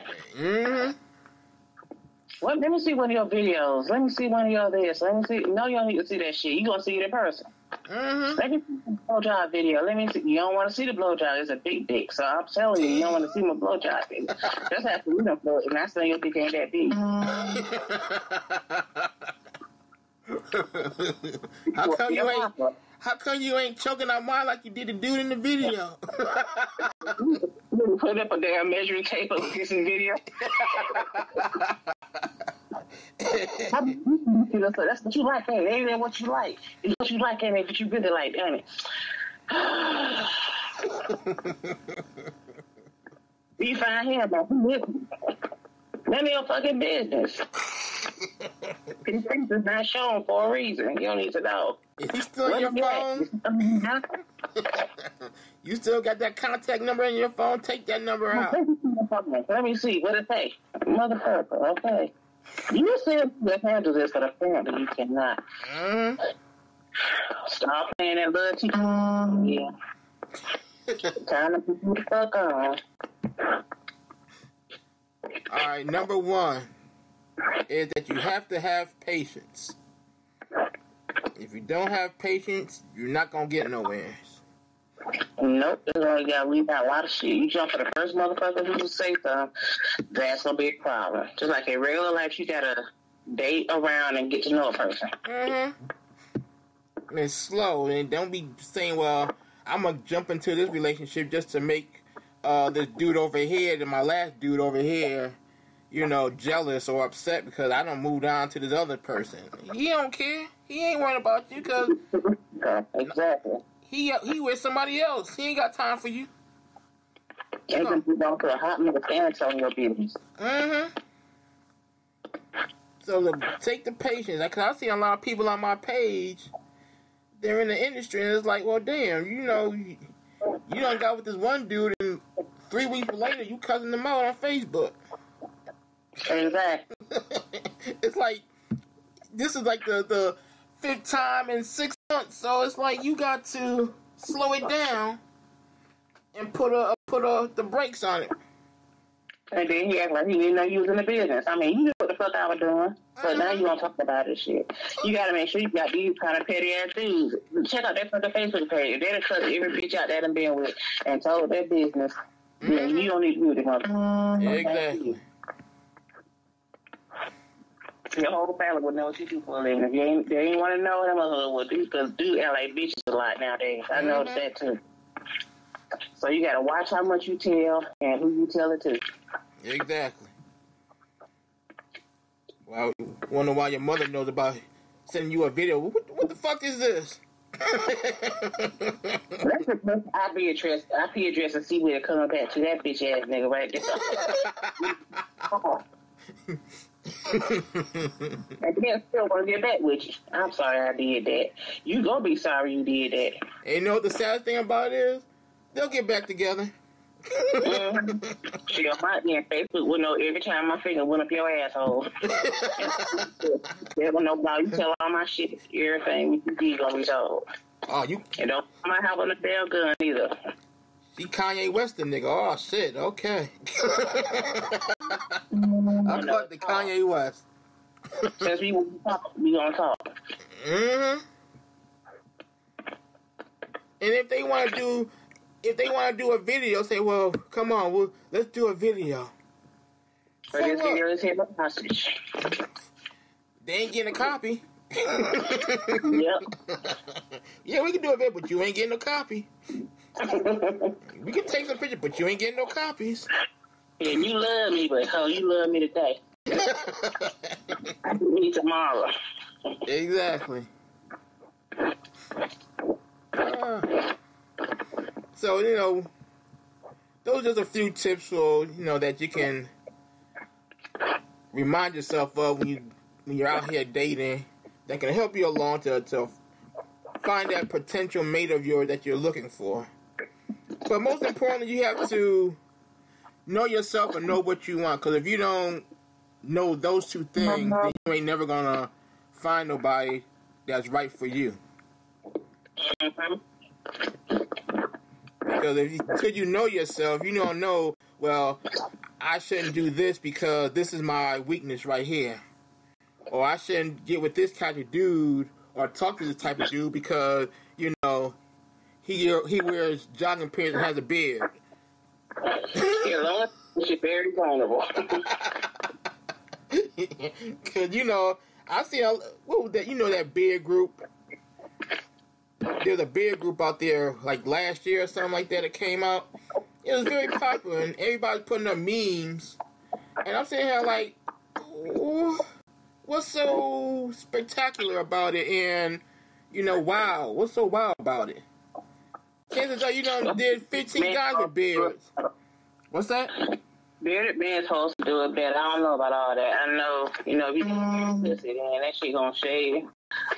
[SPEAKER 2] Well, let me see one of your videos. Let me see one of your this. Let me see. No, you don't need to see that shit. You gonna see it in person. Let me see the blowjob video. Let me see. You don't want to see the blowjob. It's a big dick. So I'm telling you don't want to see my blowjob video. That's after we done blow it. And I say your dick ain't that big.
[SPEAKER 1] How come you ain't choking out mine like you did the dude in the video?
[SPEAKER 2] Put up a damn measuring tape of this video. That's what you like, ain't it? Ain't what you like. It's what you like, ain't it? But you really like, ain't it? You find him, but none of your fucking business. These things is not shown for a reason. You don't need to know.
[SPEAKER 1] Is he still in your phone? You still got that contact number in your phone? Take that number out.
[SPEAKER 2] Let me see. What it say? Motherfucker. Okay. You still handle this, but apparently you cannot. Stop playing that little TV. Yeah. Time to put the fuck on.
[SPEAKER 1] All right, number one is that you have to have patience. If you don't have patience, you're not going to get nowhere.
[SPEAKER 2] Nope. We got a lot of shit. You jump for the first motherfucker who say something, that's going to be a problem. Just like in regular life, you got to date around and get to know a person.
[SPEAKER 1] And it's slow. And don't be saying, well, I'm going to jump into this relationship just to make this dude over here and my last dude over here, jealous or upset because I don't move on to this other person. He don't care. He ain't worried about you because
[SPEAKER 2] exactly.
[SPEAKER 1] He with somebody else. He ain't got time for you.
[SPEAKER 2] Ain't gonna be down to a hot minute and tell your business.
[SPEAKER 1] So take the patience. Because I see a lot of people on my page. They're in the industry, and it's like, well, damn, you done got with this one dude, and 3 weeks later, you cussing them out on Facebook.
[SPEAKER 2] Exactly.
[SPEAKER 1] It's like this is like the 5th time in 6 months, so it's like you got to slow it down and put the brakes on it.
[SPEAKER 2] And then he act like he didn't know you was in the business. I mean, you knew what the fuck I was doing, but now you want to talk about this shit. You got to make sure you got these kind of petty ass dudes. Check out that fucking Facebook page. They done cut every bitch out that done been with and told their business. Yeah, you don't need to do with them.
[SPEAKER 1] Exactly.
[SPEAKER 2] Your whole family would know what you do for a living. If they ain't want to know, them motherfuckers would do, because dude act like bitches a lot nowadays. I noticed that too. So you got to watch how much you tell and who you tell it to.
[SPEAKER 1] Exactly. Well, you wonder why your mother knows about sending you a video. What the fuck is this?
[SPEAKER 2] That's the best IP address and see where it comes back to. That bitch ass nigga right there. And then still want to get back with you. I'm sorry I did that. You gonna be sorry you did that.
[SPEAKER 1] And you know what the saddest thing about it is? They'll get back together.
[SPEAKER 2] She on my Facebook would know every time my finger went up your asshole. They will know about you tell all my shit, everything you gonna be told.
[SPEAKER 1] Oh, you
[SPEAKER 2] and don't come out having a damn gun either.
[SPEAKER 1] She Kanye West the nigga. Oh shit, okay. I caught the Kanye West.
[SPEAKER 2] Since we gonna talk.
[SPEAKER 1] Mm-hmm. And if they want to do a video, say, well, come on, let's do a video.
[SPEAKER 2] So this video is here for hostage.
[SPEAKER 1] They ain't getting a copy.
[SPEAKER 2] Yep.
[SPEAKER 1] Yeah, we can do a video, but you ain't getting no copy. We can take some pictures, but you ain't getting no copies.
[SPEAKER 2] Yeah, you love me, but you love me today. I need me tomorrow.
[SPEAKER 1] Exactly. So, those are just a few tips, so, that you can remind yourself of when you're out here dating that can help you along to find that potential mate of yours that you're looking for. But most importantly, you have to know yourself and know what you want, because if you don't know those two things, then you ain't never going to find nobody that's right for you. Because until you know yourself, you don't know, well, I shouldn't do this because this is my weakness right here. Or I shouldn't get with this type of dude or talk to this type of dude because, he wears jogging pants and has a beard.
[SPEAKER 2] She's very vulnerable.
[SPEAKER 1] Because, I see, what was that, that beard group? There's a beard group out there, like last year or something like that, it came out. It was very popular, and everybody's putting up memes. And I'm sitting here like, what's so spectacular about it? And, wow, what's so wild about it? Chances are did 15 guys with beards. What's that?
[SPEAKER 2] Bearded man's supposed to do it better. I don't know about all that. I know, if you pussy, then that shit gonna shave.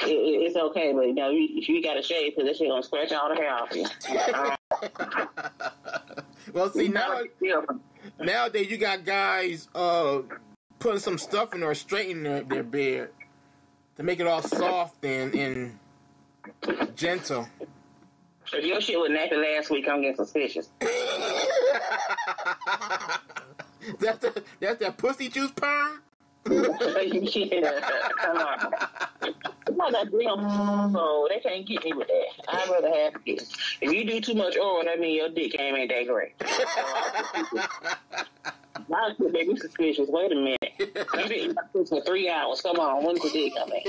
[SPEAKER 2] It's okay, but if you gotta shave, because that shit gonna scratch all the hair off you.
[SPEAKER 1] Well, see, nowadays you got guys putting some stuff in or straightening their beard to make it all soft and gentle.
[SPEAKER 2] If your shit was nappy last week, I'm getting suspicious.
[SPEAKER 1] That's that pussy juice perm?
[SPEAKER 2] Yeah, come on. It's not that damn so they can't get me with that. I'd rather have this. If you do too much oil, that means your dick game ain't that great. Now it make me suspicious. Wait a minute. You've been eating this for 3 hours. Come on, when's the dick coming?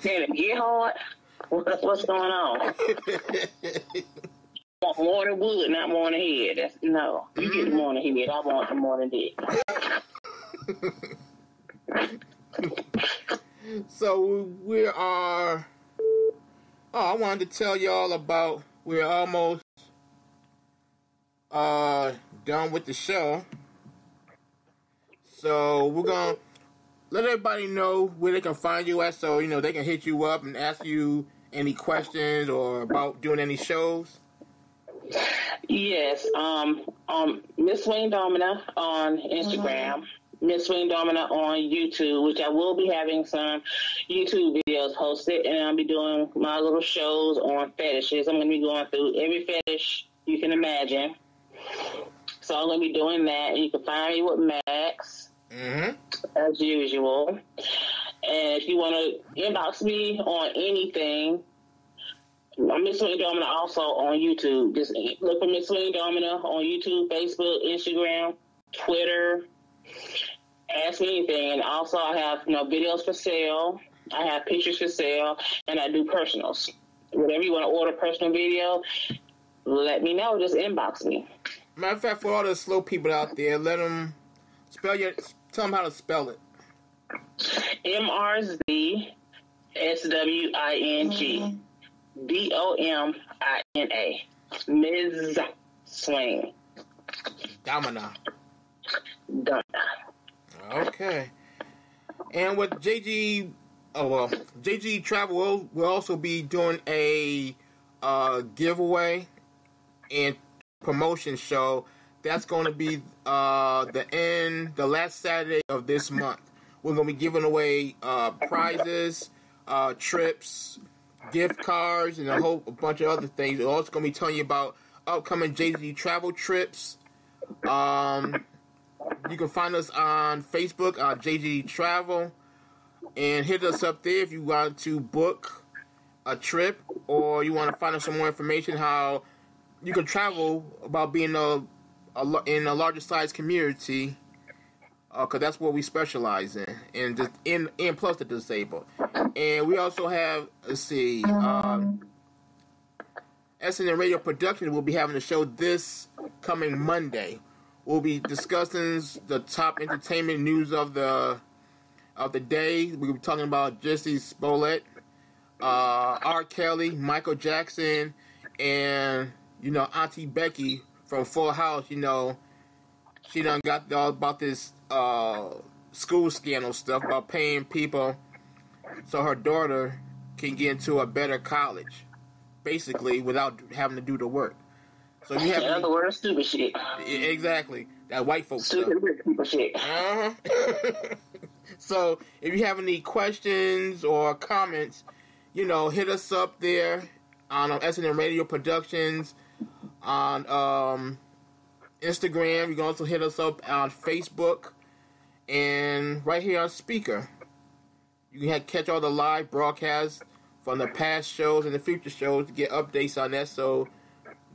[SPEAKER 2] Can it get hard? What's going on? I want more than wood, not more than head. No. You get the more than head. I want the more than dick.
[SPEAKER 1] So we are. I wanted to tell y'all about. We're almost done with the show. So we're gonna let everybody know where they can find you at, so they can hit you up and ask you any questions or about doing any shows.
[SPEAKER 2] Yes, Miss Wayne Domina on Instagram, Miss Wayne Domina on YouTube, which I will be having some YouTube videos posted, and I'll be doing my little shows on fetishes. I'm going to be going through every fetish you can imagine. So I'm going to be doing that, and you can find me with Maxxx, as usual. And if you want to inbox me on anything, I'm Miss Wayne Domina also on YouTube. Just look for Miss Wayne Domina on YouTube, Facebook, Instagram, Twitter. Ask me anything. And also I have videos for sale. I have pictures for sale, and I do personals. Whatever you want to order personal video, let me know. Just inbox me.
[SPEAKER 1] Matter of fact, for all the slow people out there, let them tell them how to spell it.
[SPEAKER 2] MRZSWING. DOMINA. Ms. Swing.
[SPEAKER 1] Domina. Okay. And with JG Travel will also be doing a giveaway in promotion show. That's going to be the last Saturday of this month. We're going to be giving away prizes, trips, gift cards, and a bunch of other things. We're also going to be telling you about upcoming JG travel trips. You can find us on Facebook, JG Travel, and hit us up there if you want to book a trip or you want to find out some more information how you can travel about being in a larger size community, because that's what we specialize in, and plus the disabled. And we also have, SN Radio Productions will be having a show this coming Monday. We'll be discussing the top entertainment news of the day. We'll be talking about Jesse Smollett, R. Kelly, Michael Jackson, and Auntie Becky from Full House. She done got all about this school scandal stuff about paying people so her daughter can get into a better college, basically without having to do the work. So you have
[SPEAKER 2] other words, stupid shit.
[SPEAKER 1] Exactly, that white folks
[SPEAKER 2] stupid
[SPEAKER 1] stuff.
[SPEAKER 2] Rich people shit.
[SPEAKER 1] So if you have any questions or comments, hit us up there on SN Radio Productions on Instagram. You can also hit us up on Facebook and right here on speaker. You can catch all the live broadcasts from the past shows and the future shows to get updates on that. So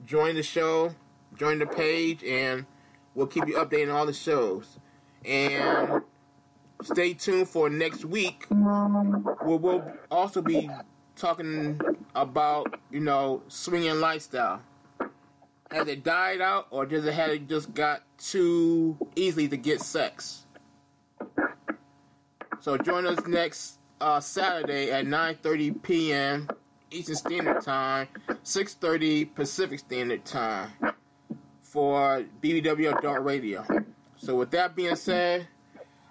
[SPEAKER 1] join the show, join the page, and we'll keep you updated on all the shows. And stay tuned for next week. We'll also be talking about, swinging lifestyle. Has it died out, or does it just got too easy to get sex? So join us next Saturday at 9:30 p.m. Eastern Standard Time, 6:30 Pacific Standard Time for BBW Adult Radio. So with that being said,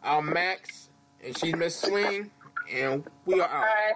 [SPEAKER 1] I'm Max, and she's Miss Swing, and we are out.
[SPEAKER 2] All right.